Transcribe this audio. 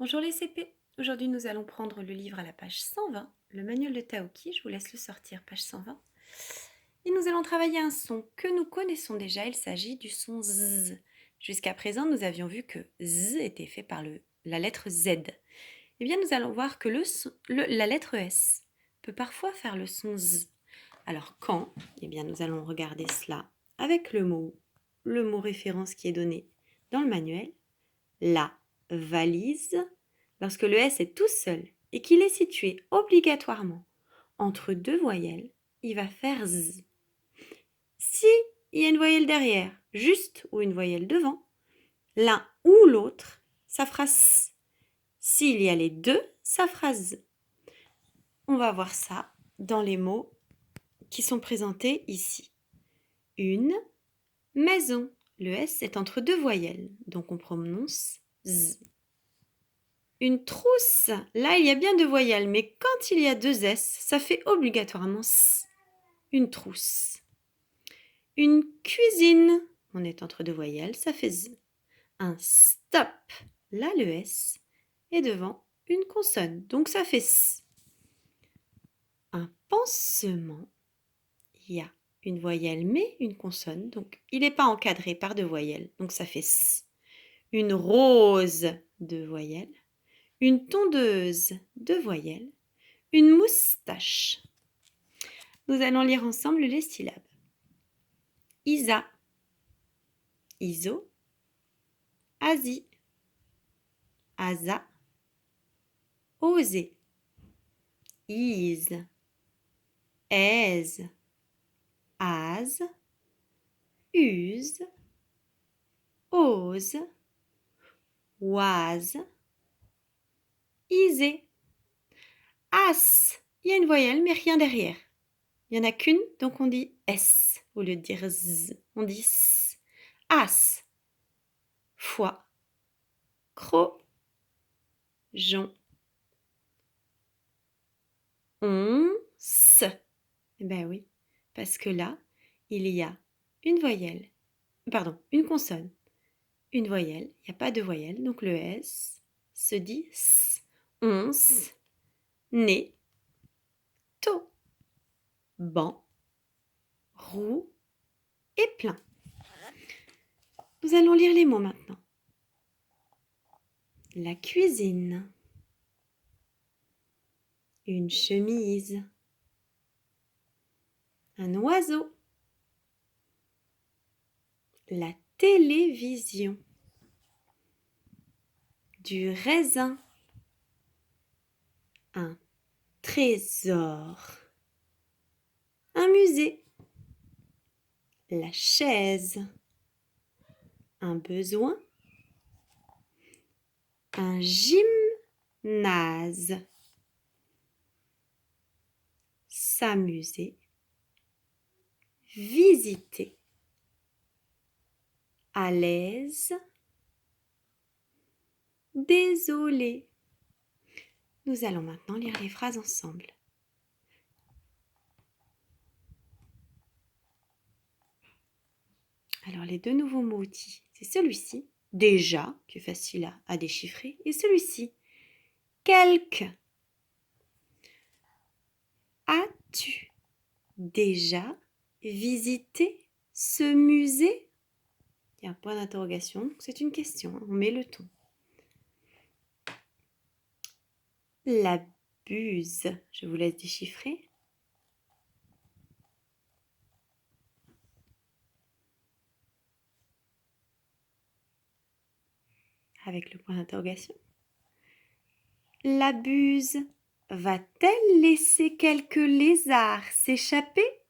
Bonjour les CP. Aujourd'hui, nous allons prendre le livre à la page 120, le manuel de Taoki. Je vous laisse le sortir, page 120. Et nous allons travailler un son que nous connaissons déjà. Il s'agit du son Z. Jusqu'à présent, nous avions vu que Z était fait par la lettre Z. Eh bien, nous allons voir que la lettre S peut parfois faire le son Z. Alors, quand? Eh bien, nous allons regarder cela avec le mot référence qui est donné dans le manuel. La valise, lorsque le S est tout seul et qu'il est situé obligatoirement entre deux voyelles, il va faire Z. Si il y a une voyelle derrière, juste, ou une voyelle devant, l'un ou l'autre, ça fera S. S'il y a les deux, ça fera Z. On va voir ça dans les mots qui sont présentés ici. Une maison. Le S est entre deux voyelles, donc on prononce Z. Une trousse, là il y a bien deux voyelles, mais quand il y a deux S, ça fait obligatoirement S. Une trousse. Une cuisine, on est entre deux voyelles, ça fait Z. Un stop, là le S est devant une consonne, donc ça fait S. Un pansement, il y a une voyelle mais une consonne, donc il n'est pas encadré par deux voyelles, donc ça fait S. Une rose, deux voyelles. Une tondeuse, deux voyelles. Une moustache. Nous allons lire ensemble les syllabes. Isa, Iso, Asi, Asa, Osé, Ise, Aise, Az, Use, Ose, Oise, Isé. As, il y a une voyelle mais rien derrière. Il n'y en a qu'une, donc on dit S au lieu de dire Z. On dit S. As, foie, croc, jon, once. Eh ben oui, parce que là, il y a une voyelle, une consonne, une voyelle, il n'y a pas de voyelle, donc le S se dit S. Once, né, tôt, banc, roux et plein. Nous allons lire les mots maintenant. La cuisine, une chemise, un oiseau, la télévision, du raisin, un trésor, un musée, la chaise, un besoin, un gymnase, s'amuser, visiter, à l'aise, désolé. Nous allons maintenant lire les phrases ensemble. Alors les deux nouveaux mots outils, c'est celui-ci, déjà, qui est facile à déchiffrer, et celui-ci, quelque. As-tu déjà visité ce musée? Il y a un point d'interrogation, c'est une question, on met le ton. La buse, je vous laisse déchiffrer. Avec le point d'interrogation. La buse va-t-elle laisser quelques lézards s'échapper?